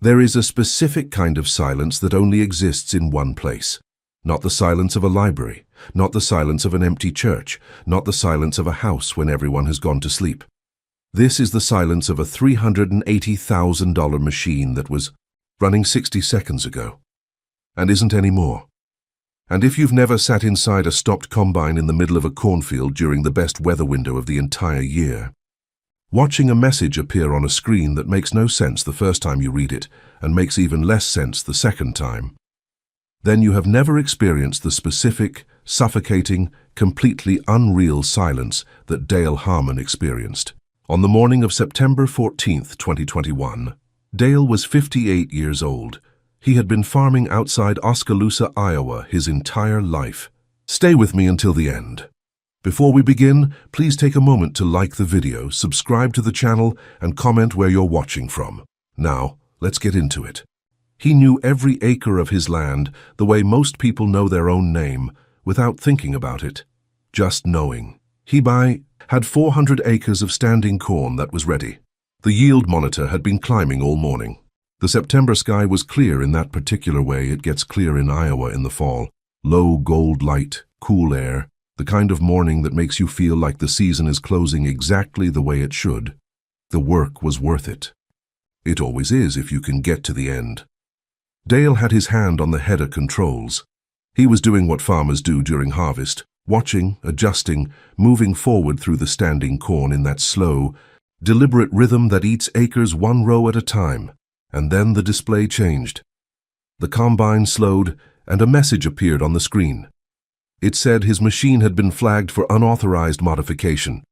There is a specific kind of silence that only exists in one place. Not the silence of a library, not the silence of an empty church, not the silence of a house when everyone has gone to sleep. This is the silence of a $380,000 machine that was running 60 seconds ago, and isn't anymore. And if you've never sat inside a stopped combine in the middle of a cornfield during the best weather window of the entire year, watching a message appear on a screen that makes no sense the first time you read it and makes even less sense the second time, then you have never experienced the specific, suffocating, completely unreal silence that Dale Harmon experienced. On the morning of September 14th, 2021, Dale was 58 years old. He had been farming outside Oskaloosa, Iowa his entire life. Stay with me until the end. Before we begin, please take a moment to like the video, subscribe to the channel, and comment where you're watching from. Now, let's get into it. He knew every acre of his land the way most people know their own name, without thinking about it, just knowing. He had 400 acres of standing corn that was ready. The yield monitor had been climbing all morning. The September sky was clear in that particular way it gets clear in Iowa in the fall. Low gold light, cool air, the kind of morning that makes you feel like the season is closing exactly the way it should. The work was worth it. It always is if you can get to the end. Dale had his hand on the header controls. He was doing what farmers do during harvest, watching, adjusting, moving forward through the standing corn in that slow, deliberate rhythm that eats acres one row at a time. And then the display changed. The combine slowed, and a message appeared on the screen. It said his machine had been flagged for unauthorized modification.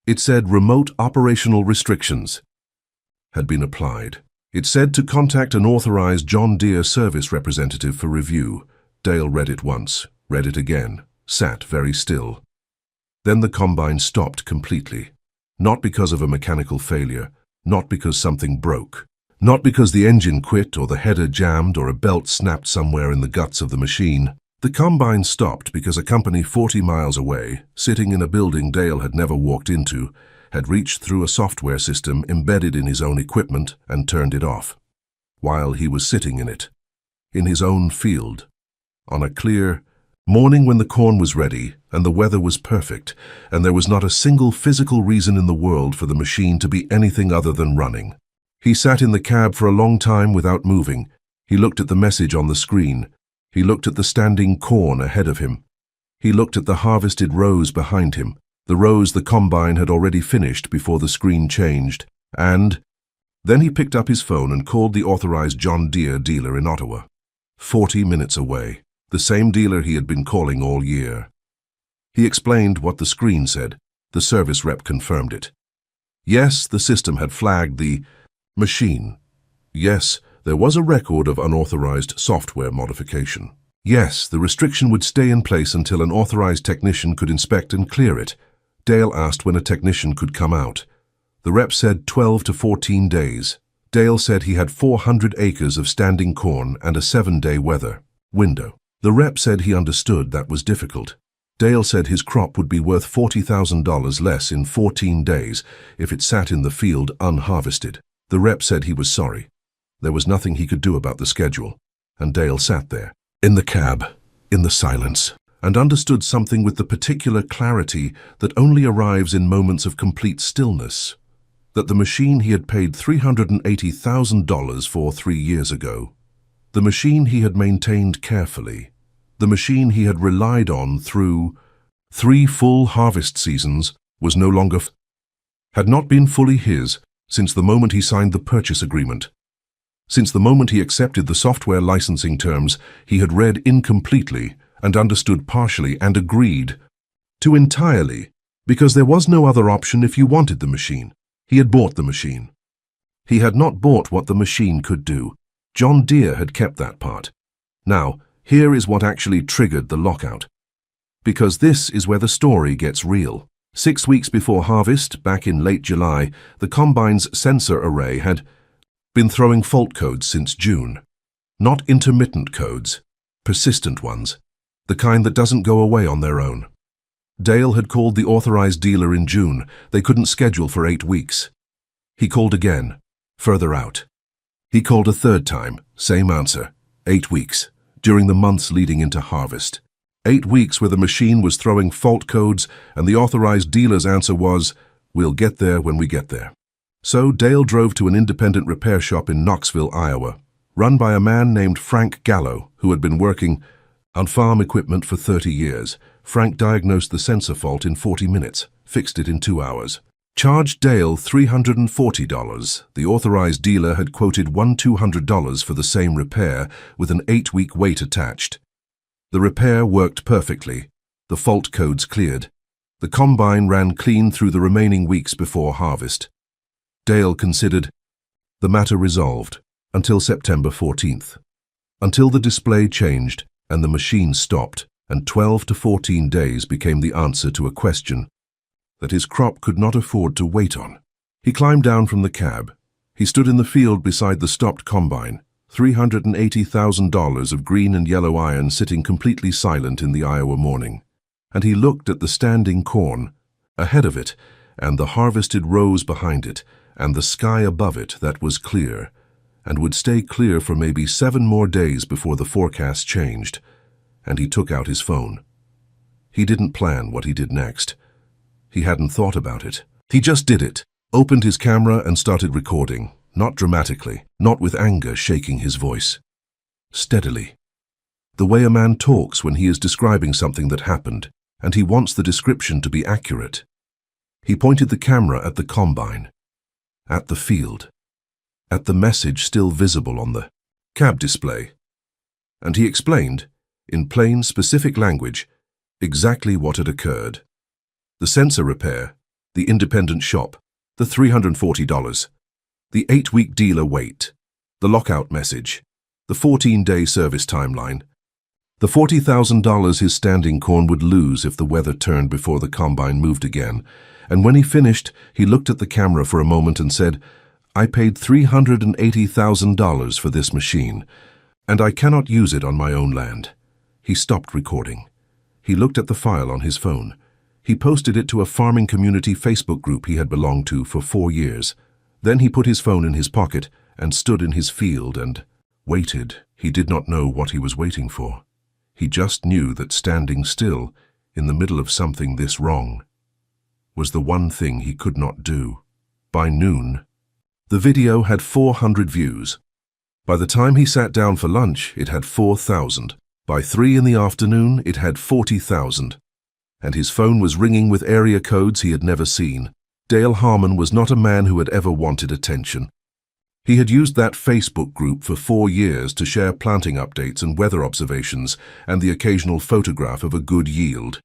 It said remote operational restrictions had been applied. It said to contact an authorized John Deere service representative for review. Dale read it once, read it again, sat very still. Then the combine stopped completely. Not because of a mechanical failure, not because something broke. Not because the engine quit or the header jammed or a belt snapped somewhere in the guts of the machine. The combine stopped because a company 40 miles away, sitting in a building Dale had never walked into, had reached through a software system embedded in his own equipment and turned it off. While he was sitting in it, in his own field, on a clear morning when the corn was ready and the weather was perfect, and there was not a single physical reason in the world for the machine to be anything other than running. He sat in the cab for a long time without moving. He looked at the message on the screen. He looked at the standing corn ahead of him. He looked at the harvested rows behind him, the rows the combine had already finished before the screen changed, and then he picked up his phone and called the authorized John Deere dealer in Ottawa. 40 minutes away, the same dealer he had been calling all year. He explained what the screen said. The service rep confirmed it. Yes, the system had flagged the machine. Yes, there was a record of unauthorized software modification. Yes, the restriction would stay in place until an authorized technician could inspect and clear it. Dale asked when a technician could come out. The rep said 12 to 14 days. Dale said he had 400 acres of standing corn and a 7-day weather window. The rep said he understood that was difficult. Dale said his crop would be worth $40,000 less in 14 days if it sat in the field unharvested. The rep said he was sorry. There was nothing he could do about the schedule, and Dale sat there, in the cab, in the silence, and understood something with the particular clarity that only arrives in moments of complete stillness, that the machine he had paid $380,000 for 3 years ago, the machine he had maintained carefully, the machine he had relied on through 3 full harvest seasons, was no longer had not been fully his since the moment he signed the purchase agreement. Since the moment he accepted the software licensing terms he had read incompletely and understood partially and agreed to entirely, because there was no other option if you wanted the machine. He had bought the machine. He had not bought what the machine could do. John Deere had kept that part. Now, here is what actually triggered the lockout. Because this is where the story gets real. 6 weeks before harvest, back in late July, the combine's sensor array had been throwing fault codes since June. Not intermittent codes, persistent ones, the kind that doesn't go away on their own. Dale had called the authorized dealer in June. They couldn't schedule for 8 weeks. He called again, further out. He called a third time, same answer, 8 weeks, during the months leading into harvest. 8 weeks where the machine was throwing fault codes and the authorized dealer's answer was, "We'll get there when we get there." So Dale drove to an independent repair shop in Knoxville, Iowa, run by a man named Frank Gallo, who had been working on farm equipment for 30 years. Frank diagnosed the sensor fault in 40 minutes, fixed it in 2 hours. Charged Dale $340. The authorized dealer had quoted $1,200 for the same repair with an 8-week wait attached. The repair worked perfectly. The fault codes cleared. The combine ran clean through the remaining weeks before harvest. Dale considered the matter resolved until September 14th. Until the display changed and the machine stopped, and 12 to 14 days became the answer to a question that his crop could not afford to wait on. He climbed down from the cab. He stood in the field beside the stopped combine, $380,000 of green and yellow iron sitting completely silent in the Iowa morning. And he looked at the standing corn ahead of it, and the harvested rows behind it, and the sky above it that was clear, and would stay clear for maybe 7 more days before the forecast changed. And he took out his phone. He didn't plan what he did next. He hadn't thought about it. He just did it, opened his camera and started recording, not dramatically, not with anger shaking his voice. Steadily. The way a man talks when he is describing something that happened, and he wants the description to be accurate. He pointed the camera at the combine, at the field, at the message still visible on the cab display. And he explained, in plain, specific language, exactly what had occurred. The sensor repair, the independent shop, the $340, the 8-week dealer wait, the lockout message, the 14-day service timeline, the $40,000 his standing corn would lose if the weather turned before the combine moved again. And when he finished, he looked at the camera for a moment and said, "I paid $380,000 for this machine, and I cannot use it on my own land." He stopped recording. He looked at the file on his phone. He posted it to a farming community Facebook group he had belonged to for 4 years. Then he put his phone in his pocket and stood in his field and waited. He did not know what he was waiting for. He just knew that standing still, in the middle of something this wrong, was the one thing he could not do. By noon, the video had 400 views. By the time he sat down for lunch, it had 4,000. By 3 in the afternoon, it had 40,000. And his phone was ringing with area codes he had never seen. Dale Harmon was not a man who had ever wanted attention. He had used that Facebook group for 4 years to share planting updates and weather observations and the occasional photograph of a good yield.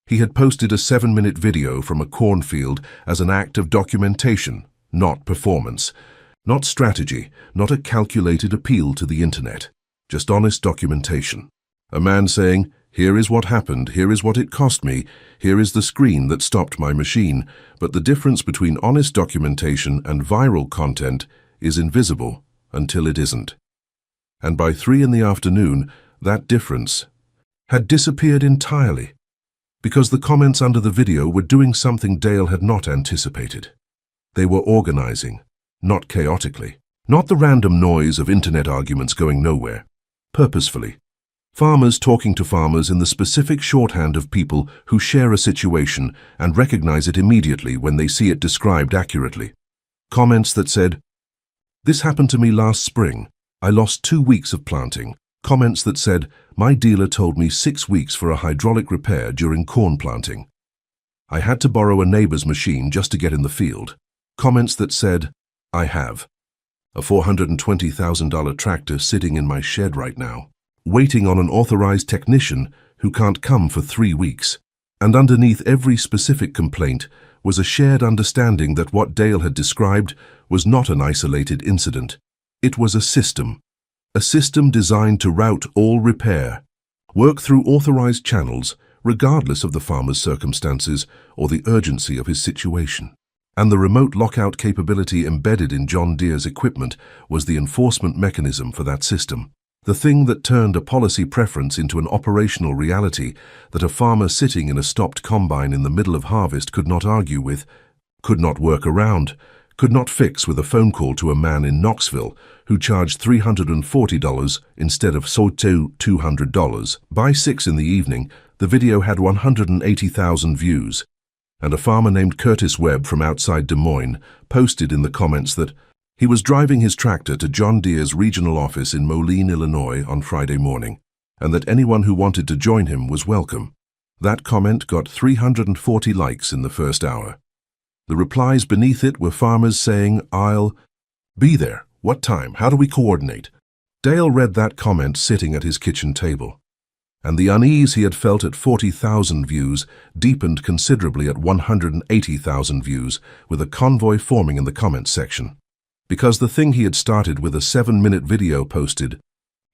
He had posted a 7-minute video from a cornfield as an act of documentation, not performance, not strategy, not a calculated appeal to the internet, just honest documentation. A man saying, "Here is what happened, here is what it cost me, here is the screen that stopped my machine," but the difference between honest documentation and viral content is invisible until it isn't. And by 3 in the afternoon, that difference had disappeared entirely, because the comments under the video were doing something Dale had not anticipated. They were organizing, not chaotically, not the random noise of internet arguments going nowhere, purposefully. Farmers talking to farmers in the specific shorthand of people who share a situation and recognize it immediately when they see it described accurately. Comments that said, "This happened to me last spring. I lost 2 weeks of planting." Comments that said, "My dealer told me 6 weeks for a hydraulic repair during corn planting. I had to borrow a neighbor's machine just to get in the field." Comments that said, "I have a $420,000 tractor sitting in my shed right now, waiting on an authorized technician who can't come for 3 weeks. And underneath every specific complaint was a shared understanding that what Dale had described was not an isolated incident. It was a system designed to route all repair, work through authorized channels, regardless of the farmer's circumstances or the urgency of his situation. And the remote lockout capability embedded in John Deere's equipment was the enforcement mechanism for that system. The thing that turned a policy preference into an operational reality that a farmer sitting in a stopped combine in the middle of harvest could not argue with, could not work around, could not fix with a phone call to a man in Knoxville who charged $340 instead of $200. By 6 in the evening, the video had 180,000 views, and a farmer named Curtis Webb from outside Des Moines posted in the comments that he was driving his tractor to John Deere's regional office in Moline, Illinois on Friday morning, and that anyone who wanted to join him was welcome. That comment got 340 likes in the first hour. The replies beneath it were farmers saying, "I'll be there. What time? How do we coordinate?" Dale read that comment sitting at his kitchen table, and the unease he had felt at 40,000 views deepened considerably at 180,000 views, with a convoy forming in the comments section. Because the thing he had started with a 7-minute video posted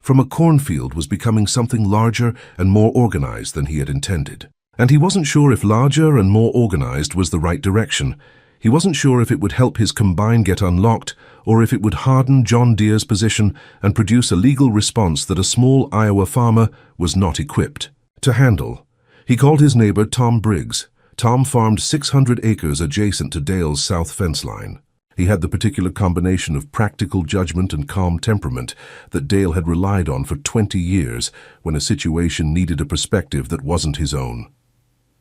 from a cornfield was becoming something larger and more organized than he had intended. And he wasn't sure if larger and more organized was the right direction. He wasn't sure if it would help his combine get unlocked, or if it would harden John Deere's position and produce a legal response that a small Iowa farmer was not equipped to handle. He called his neighbor Tom Briggs. Tom farmed 600 acres adjacent to Dale's south fence line. He had the particular combination of practical judgment and calm temperament that Dale had relied on for 20 years when a situation needed a perspective that wasn't his own.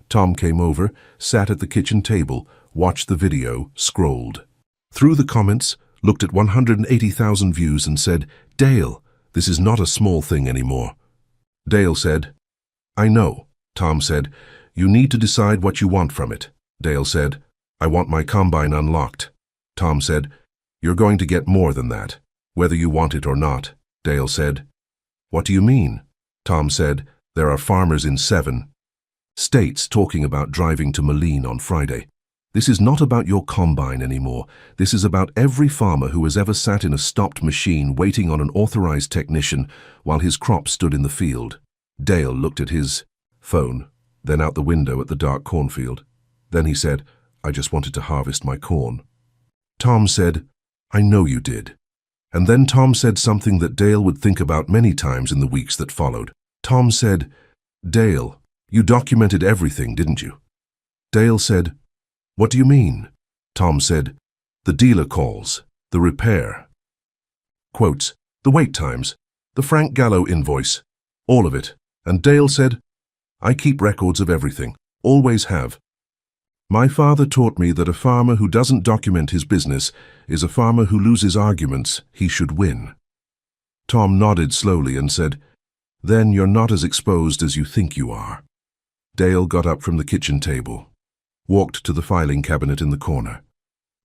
Tom came over, sat at the kitchen table, watched the video, scrolled through the comments, looked at 180,000 views and said, "Dale, this is not a small thing anymore." Dale said, "I know." Tom said, "You need to decide what you want from it." Dale said, "I want my combine unlocked." Tom said, "You're going to get more than that, whether you want it or not." Dale said, "What do you mean?" Tom said, "There are farmers in 7 states talking about driving to Moline on Friday. This is not about your combine anymore. This is about every farmer who has ever sat in a stopped machine waiting on an authorized technician while his crop stood in the field." Dale looked at his phone, then out the window at the dark cornfield. Then he said, "I just wanted to harvest my corn." Tom said, "I know you did." And then Tom said something that Dale would think about many times in the weeks that followed. Tom said, "Dale, you documented everything, didn't you?" Dale said, "What do you mean?" Tom said, "The dealer calls, the repair." Quotes, "The wait times, the Frank Gallo invoice, all of it." And Dale said, "I keep records of everything, always have. My father taught me that a farmer who doesn't document his business is a farmer who loses arguments he should win." Tom nodded slowly and said, "Then you're not as exposed as you think you are." Dale got up from the kitchen table, walked to the filing cabinet in the corner,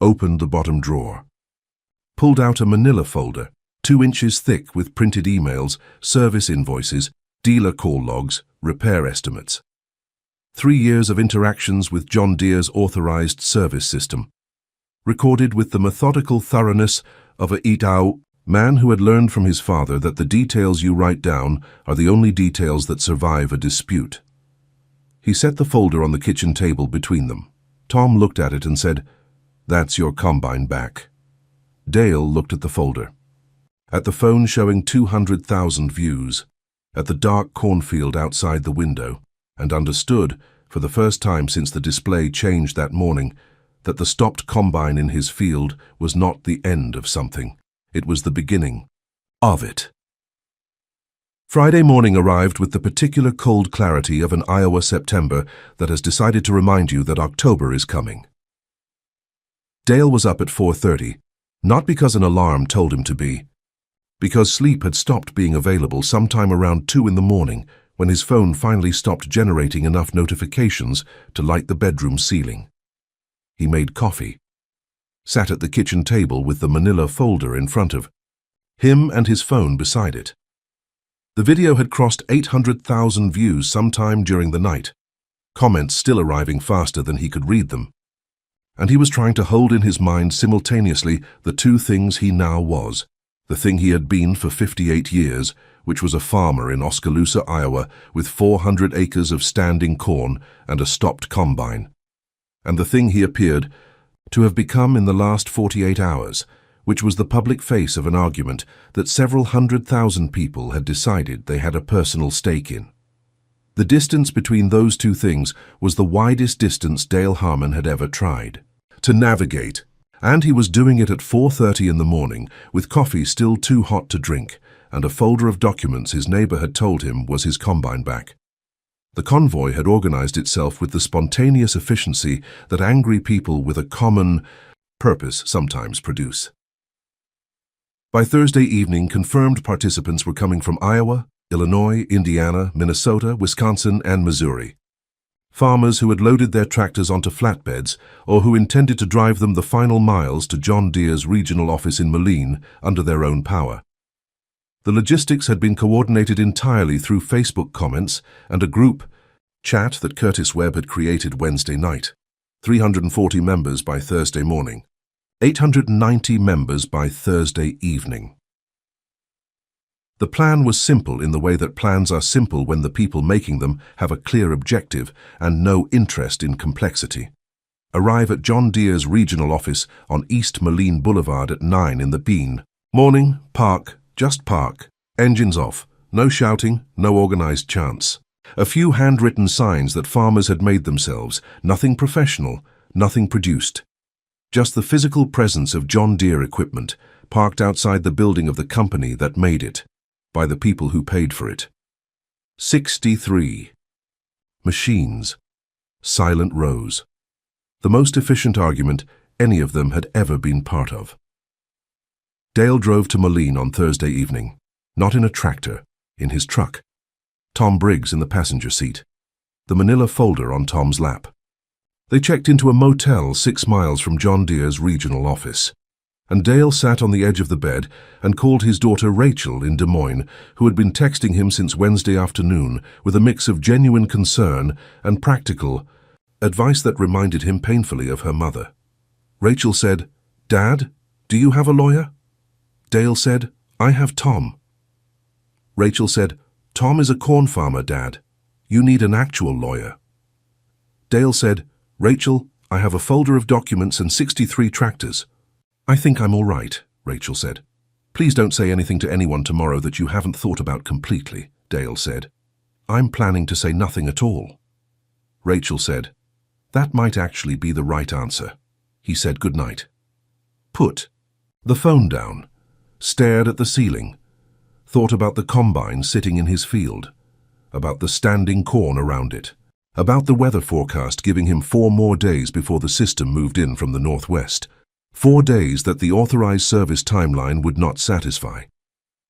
opened the bottom drawer, pulled out a manila folder, 2 inches thick with printed emails, service invoices, dealer call logs, repair estimates. 3 years of interactions with John Deere's authorized service system, recorded with the methodical thoroughness of a Itao man who had learned from his father that the details you write down are the only details that survive a dispute. He set the folder on the kitchen table between them. Tom looked at it and said, "That's your combine back." Dale looked at the folder, at the phone showing 200,000 views, at the dark cornfield outside the window, and understood, for the first time since the display changed that morning, that the stopped combine in his field was not the end of something. It was the beginning of it. Friday morning arrived with the particular cold clarity of an Iowa September that has decided to remind you that October is coming. Dale was up at 4:30, not because an alarm told him to be, because sleep had stopped being available sometime around 2 in the morning when his phone finally stopped generating enough notifications to light the bedroom ceiling. He made coffee, sat at the kitchen table with the manila folder in front of him and his phone beside it. The video had crossed 800,000 views sometime during the night, comments still arriving faster than he could read them. And he was trying to hold in his mind simultaneously the 2 things he now was: the thing he had been for 58 years, which was a farmer in Oskaloosa, Iowa, with 400 acres of standing corn and a stopped combine, and the thing he appeared to have become in the last 48 hours, which was the public face of an argument that several 100,000 people had decided they had a personal stake in. The distance between those 2 things was the widest distance Dale Harmon had ever tried to navigate, And he was doing it at 4:30 in the morning, with coffee still too hot to drink, and a folder of documents his neighbor had told him was his combine back. The convoy had organized itself with the spontaneous efficiency that angry people with a common purpose sometimes produce. By Thursday evening, confirmed participants were coming from Iowa, Illinois, Indiana, Minnesota, Wisconsin, and Missouri. Farmers who had loaded their tractors onto flatbeds or who intended to drive them the final miles to John Deere's regional office in Moline under their own power. The logistics had been coordinated entirely through Facebook comments and a group chat that Curtis Webb had created Wednesday night. 340 members by Thursday morning. 890 members by Thursday evening. The plan was simple in the way that plans are simple when the people making them have a clear objective and no interest in complexity. Arrive at John Deere's regional office on East Moline Boulevard at 9 in the Bean. Morning, park, just park, engines off, no shouting, no organized chants. A few handwritten signs that farmers had made themselves, nothing professional, nothing produced. Just the physical presence of John Deere equipment, parked outside the building of the company that made it, by the people who paid for it. 63 machines, silent rows. The most efficient argument any of them had ever been part of. Dale drove to Moline on Thursday evening, not in a tractor, in his truck. Tom Briggs in the passenger seat, the manila folder on Tom's lap. They checked into a motel 6 miles from John Deere's regional office, and Dale sat on the edge of the bed and called his daughter Rachel in Des Moines, who had been texting him since Wednesday afternoon with a mix of genuine concern and practical advice that reminded him painfully of her mother. Rachel said, "Dad, do you have a lawyer?" Dale said, "I have Tom." Rachel said, "Tom is a corn farmer, Dad. You need an actual lawyer." Dale said, "Rachel, I have a folder of documents and 63 tractors." "I think I'm all right," Rachel said. "Please don't say anything to anyone tomorrow that you haven't thought about completely," Dale said. "I'm planning to say nothing at all." Rachel said, "That might actually be the right answer." He said goodnight. Put the phone down, stared at the ceiling, thought about the combine sitting in his field, about the standing corn around it, about the weather forecast giving him 4 more days before the system moved in from the northwest. 4 days that the authorized service timeline would not satisfy.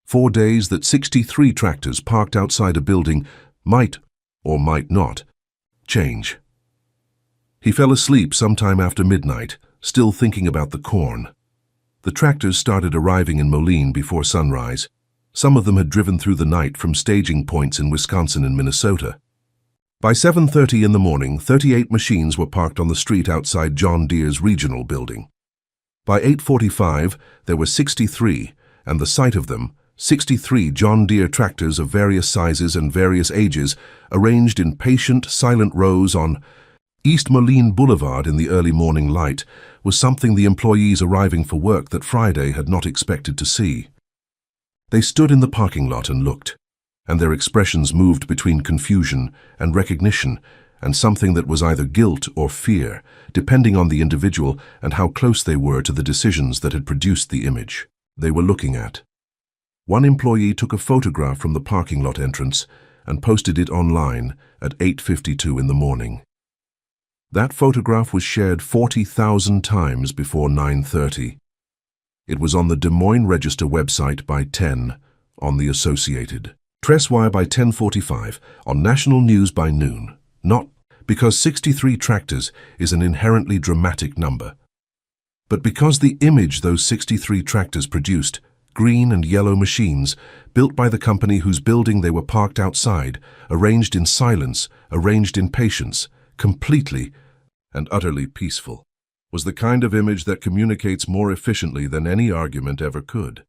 4 days that 63 tractors parked outside a building might, or might not, change. He fell asleep sometime after midnight, still thinking about the corn. The tractors started arriving in Moline before sunrise. Some of them had driven through the night from staging points in Wisconsin and Minnesota. By 7:30 in the morning, 38 machines were parked on the street outside John Deere's regional building. By 8:45, there were 63, and the sight of them, 63 John Deere tractors of various sizes and various ages, arranged in patient, silent rows on East Moline Boulevard in the early morning light, was something the employees arriving for work that Friday had not expected to see. They stood in the parking lot and looked, and their expressions moved between confusion and recognition, and something that was either guilt or fear, depending on the individual and how close they were to the decisions that had produced the image they were looking at. One employee took a photograph from the parking lot entrance and posted it online at 8:52 in the morning. That photograph was shared 40,000 times before 9:30. It was on the Des Moines Register website by 10, on the Associated Press wire by 10:45, on national news by noon. Not because 63 tractors is an inherently dramatic number, but because the image those 63 tractors produced, green and yellow machines, built by the company whose building they were parked outside, arranged in silence, arranged in patience, completely and utterly peaceful, was the kind of image that communicates more efficiently than any argument ever could.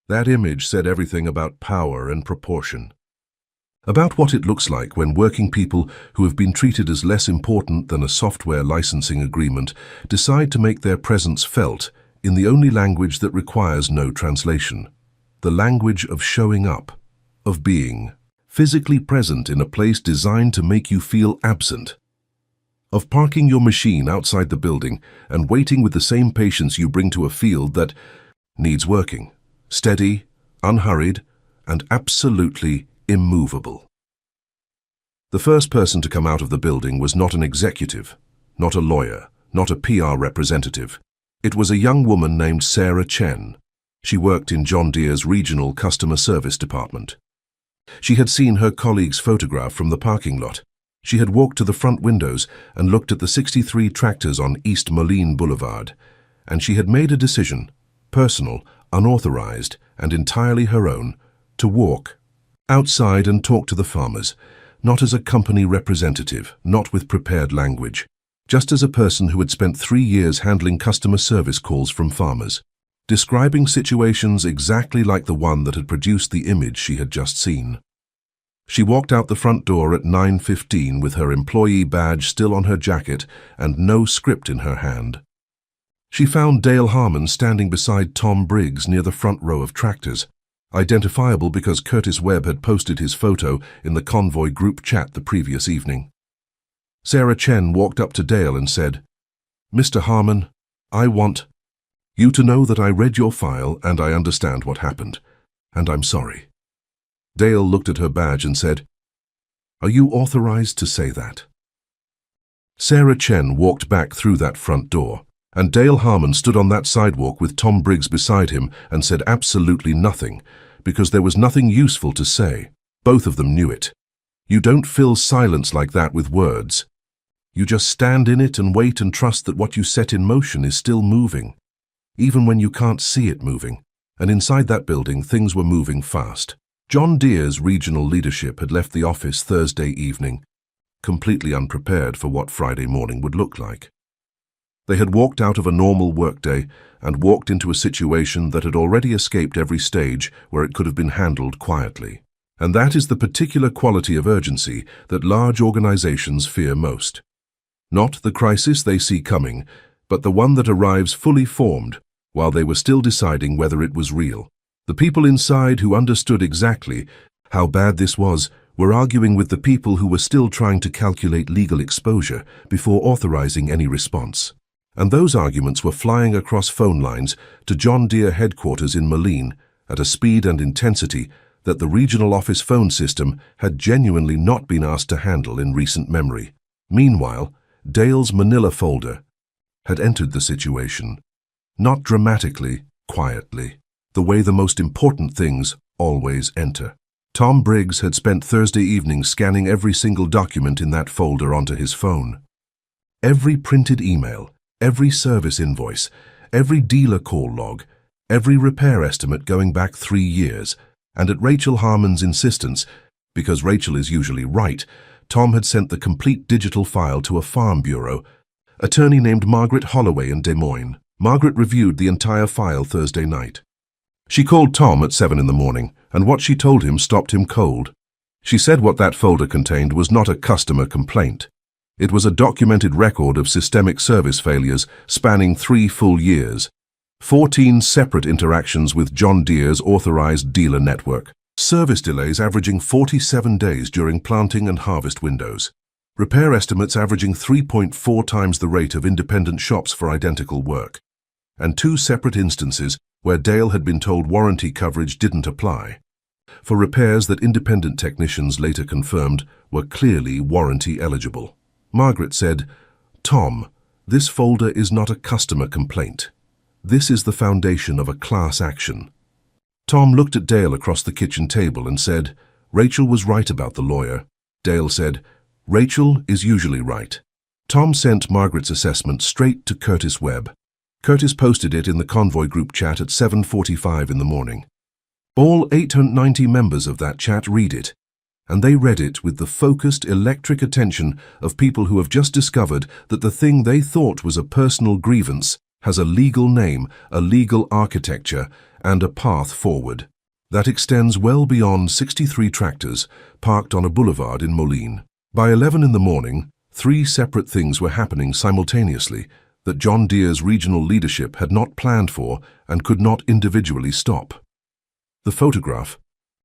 That image said everything about power and proportion. About what it looks like when working people who have been treated as less important than a software licensing agreement decide to make their presence felt in the only language that requires no translation, the language of showing up, of being physically present in a place designed to make you feel absent. of parking your machine outside the building and waiting with the same patience you bring to a field that needs working, steady, unhurried, and absolutely immovable. The first person to come out of the building was not an executive, not a lawyer, not a PR representative. It was a young woman named Sarah Chen. She worked in John Deere's regional customer service department. She had seen her colleague's photograph from the parking lot. She had walked to the front windows and looked at the 63 tractors on East Moline Boulevard, and she had made a decision, personal, unauthorized, and entirely her own, to walk outside and talk to the farmers, not as a company representative, not with prepared language, just as a person who had spent 3 years handling customer service calls from farmers, describing situations exactly like the one that had produced the image she had just seen. She walked out the front door at 9:15 with her employee badge still on her jacket and no script in her hand. She found Dale Harmon standing beside Tom Briggs near the front row of tractors, identifiable because Curtis Webb had posted his photo in the convoy group chat the previous evening. Sarah Chen walked up to Dale and said, "Mr. Harmon, I want you to know that I read your file and I understand what happened, and I'm sorry." Dale looked at her badge and said, "Are you authorized to say that?" Sarah Chen walked back through that front door, and Dale Harmon stood on that sidewalk with Tom Briggs beside him and said absolutely nothing, because there was nothing useful to say. Both of them knew it. You don't fill silence like that with words. You just stand in it and wait and trust that what you set in motion is still moving, even when you can't see it moving. And inside that building, things were moving fast. John Deere's regional leadership had left the office Thursday evening, completely unprepared for what Friday morning would look like. They had walked out of a normal workday and walked into a situation that had already escaped every stage where it could have been handled quietly. And that is the particular quality of urgency that large organizations fear most. Not the crisis they see coming, but the one that arrives fully formed while they were still deciding whether it was real. The people inside who understood exactly how bad this was were arguing with the people who were still trying to calculate legal exposure before authorizing any response. And those arguments were flying across phone lines to John Deere headquarters in Moline at a speed and intensity that the regional office phone system had genuinely not been asked to handle in recent memory. Meanwhile, Dale's Manila folder had entered the situation, not dramatically, quietly, the way the most important things always enter. Tom Briggs had spent Thursday evening scanning every single document in that folder onto his phone. Every printed email, every service invoice, every dealer call log, every repair estimate going back 3 years, and at Rachel Harmon's insistence, because Rachel is usually right, Tom had sent the complete digital file to a farm bureau, attorney named Margaret Holloway in Des Moines. Margaret reviewed the entire file Thursday night. She called Tom at 7 in the morning, and what she told him stopped him cold. She said what that folder contained was not a customer complaint. It was a documented record of systemic service failures spanning 3 full years, 14 separate interactions with John Deere's authorized dealer network, service delays averaging 47 days during planting and harvest windows, repair estimates averaging 3.4 times the rate of independent shops for identical work, and 2 separate instances where Dale had been told warranty coverage didn't apply, for repairs that independent technicians later confirmed were clearly warranty eligible. Margaret said, "Tom, this folder is not a customer complaint. This is the foundation of a class action." Tom looked at Dale across the kitchen table and said, "Rachel was right about the lawyer." Dale said, "Rachel is usually right." Tom sent Margaret's assessment straight to Curtis Webb. Curtis posted it in the convoy group chat at 7:45 in the morning. All 890 members of that chat read it, and they read it with the focused electric attention of people who have just discovered that the thing they thought was a personal grievance has a legal name, a legal architecture, and a path forward that extends well beyond 63 tractors parked on a boulevard in Moline. By 11 in the morning, 3 separate things were happening simultaneously that John Deere's regional leadership had not planned for and could not individually stop. The photograph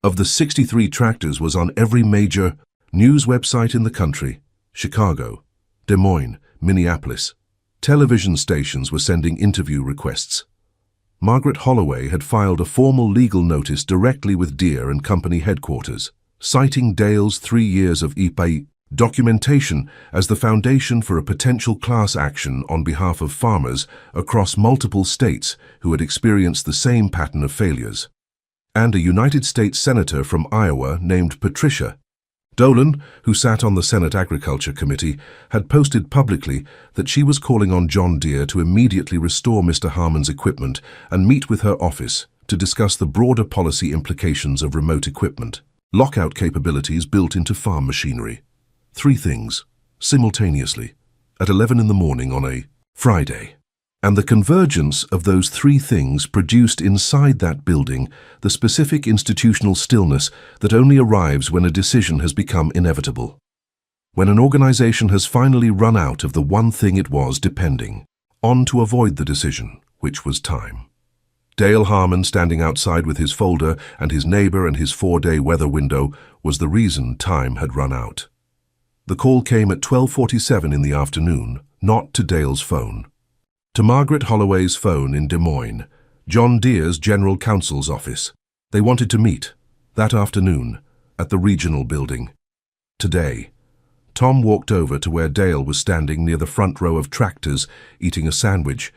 of the 63 tractors was on every major news website in the country: Chicago, Des Moines, Minneapolis. Television stations were sending interview requests. Margaret Holloway had filed a formal legal notice directly with Deere and Company headquarters, citing Dale's 3 years of EPA documentation as the foundation for a potential class action on behalf of farmers across multiple states who had experienced the same pattern of failures. And a United States Senator from Iowa named Patricia Dolan, who sat on the Senate Agriculture Committee, had posted publicly that she was calling on John Deere to immediately restore Mr. Harmon's equipment and meet with her office to discuss the broader policy implications of remote equipment, lockout capabilities built into farm machinery. 3 things, simultaneously, at 11 in the morning on a Friday. And the convergence of those 3 things produced inside that building the specific institutional stillness that only arrives when a decision has become inevitable. When an organization has finally run out of the one thing it was depending on to avoid the decision, which was time. Dale Harmon, standing outside with his folder and his neighbor and his 4-day weather window, was the reason time had run out. The call came at 12:47 in the afternoon, not to Dale's phone. To Margaret Holloway's phone in Des Moines, John Deere's general counsel's office. They wanted to meet, that afternoon, at the regional building. Today, Tom walked over to where Dale was standing near the front row of tractors, eating a sandwich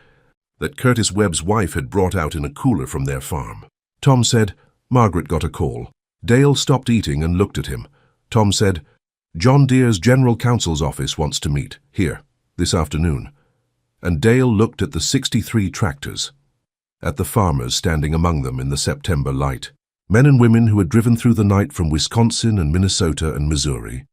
that Curtis Webb's wife had brought out in a cooler from their farm. Tom said, "Margaret got a call." Dale stopped eating and looked at him. Tom said, "John Deere's general counsel's office wants to meet, here, this afternoon." And Dale looked at the 63 tractors, at the farmers standing among them in the September light, men and women who had driven through the night from Wisconsin and Minnesota and Missouri,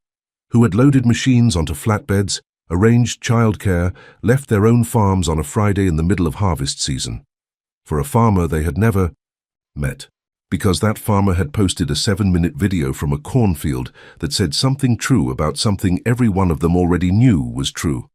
who had loaded machines onto flatbeds, arranged childcare, left their own farms on a Friday in the middle of harvest season, for a farmer they had never met, because that farmer had posted a 7-minute video from a cornfield that said something true about something every one of them already knew was true,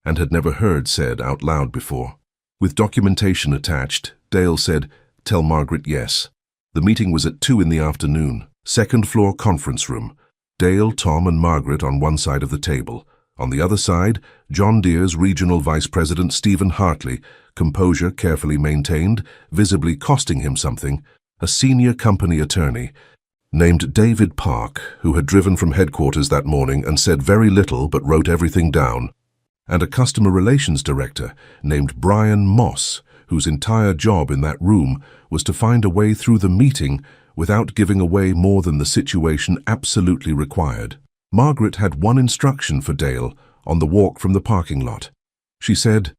and had never heard said out loud before. With documentation attached, Dale said, "Tell Margaret yes." The meeting was at 2 in the afternoon, second-floor conference room. Dale, Tom, and Margaret on one side of the table. On the other side, John Deere's Regional Vice President Stephen Hartley, composure carefully maintained, visibly costing him something, a senior company attorney named David Park, who had driven from headquarters that morning and said very little but wrote everything down, and a customer relations director named Brian Moss, whose entire job in that room was to find a way through the meeting without giving away more than the situation absolutely required. Margaret had one instruction for Dale on the walk from the parking lot. She said,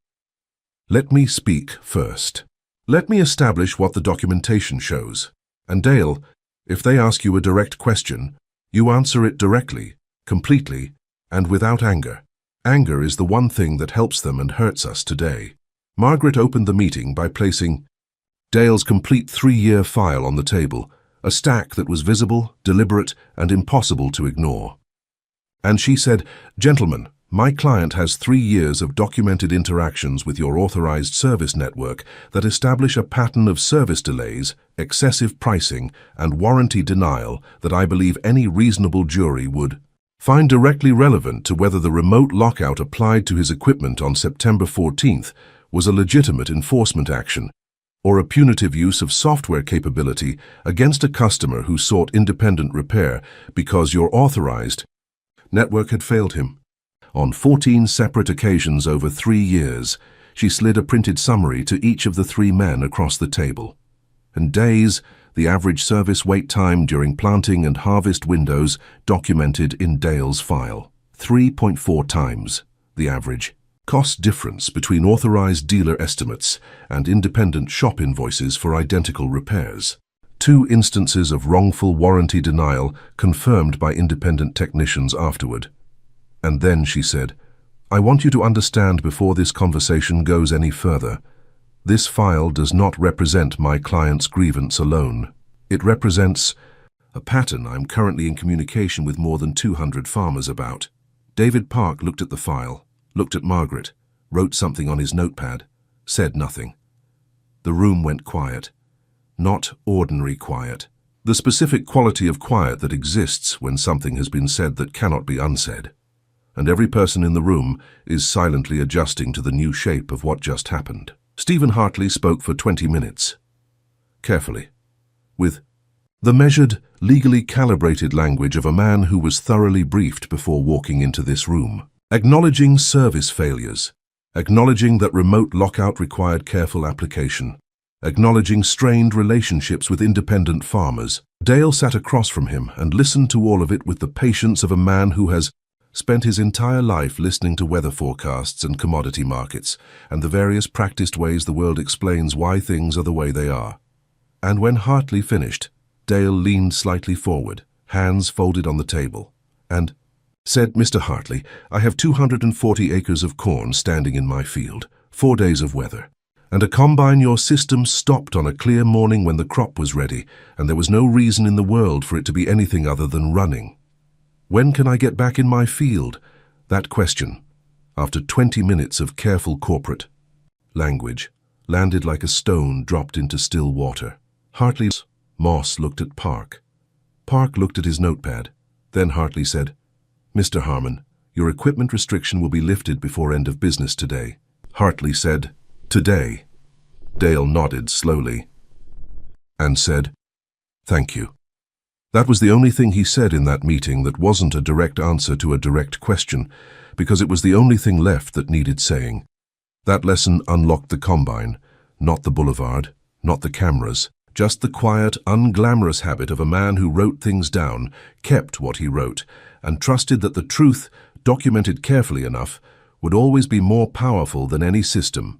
"Let me speak first. Let me establish what the documentation shows. And Dale, if they ask you a direct question, you answer it directly, completely, and without anger. Anger is the one thing that helps them and hurts us today." Margaret opened the meeting by placing Dale's complete 3-year file on the table, a stack that was visible, deliberate, and impossible to ignore. And she said, "Gentlemen, my client has 3 years of documented interactions with your authorized service network that establish a pattern of service delays, excessive pricing, and warranty denial that I believe any reasonable jury would find directly relevant to whether the remote lockout applied to his equipment on September 14th was a legitimate enforcement action or a punitive use of software capability against a customer who sought independent repair because your authorized network had failed him." On 14 separate occasions over 3 years, she slid a printed summary to each of the 3 men across the table. And days, the average service wait time during planting and harvest windows documented in Dale's file. 3.4 times the average. Cost difference between authorized dealer estimates and independent shop invoices for identical repairs. 2 instances of wrongful warranty denial confirmed by independent technicians afterward. And then she said, "I want you to understand before this conversation goes any further. This file does not represent my client's grievance alone. It represents a pattern I'm currently in communication with more than 200 farmers about." David Park looked at the file, looked at Margaret, wrote something on his notepad, said nothing. The room went quiet. Not ordinary quiet. The specific quality of quiet that exists when something has been said that cannot be unsaid. and every person in the room is silently adjusting to the new shape of what just happened. Stephen Hartley spoke for 20 minutes, carefully, with the measured, legally calibrated language of a man who was thoroughly briefed before walking into this room. Acknowledging service failures, acknowledging that remote lockout required careful application, acknowledging strained relationships with independent farmers. Dale sat across from him and listened to all of it with the patience of a man who has spent his entire life listening to weather forecasts and commodity markets and the various practiced ways the world explains why things are the way they are. And when Hartley finished, Dale leaned slightly forward, hands folded on the table, and said, "Mr. Hartley, I have 240 acres of corn standing in my field, 4 days of weather, and a combine your system stopped on a clear morning when the crop was ready, and there was no reason in the world for it to be anything other than running. When can I get back in my field?" That question, after 20 minutes of careful corporate language, landed like a stone dropped into still water. Hartley's Moss looked at Park. Park looked at his notepad. Then Hartley said, "Mr. Harmon, your equipment restriction will be lifted before end of business today." Hartley said, "Today?" Dale nodded slowly and said, "Thank you." That was the only thing he said in that meeting that wasn't a direct answer to a direct question, because it was the only thing left that needed saying. That lesson unlocked the combine, not the boulevard, not the cameras, just the quiet, unglamorous habit of a man who wrote things down, kept what he wrote, and trusted that the truth, documented carefully enough, would always be more powerful than any system,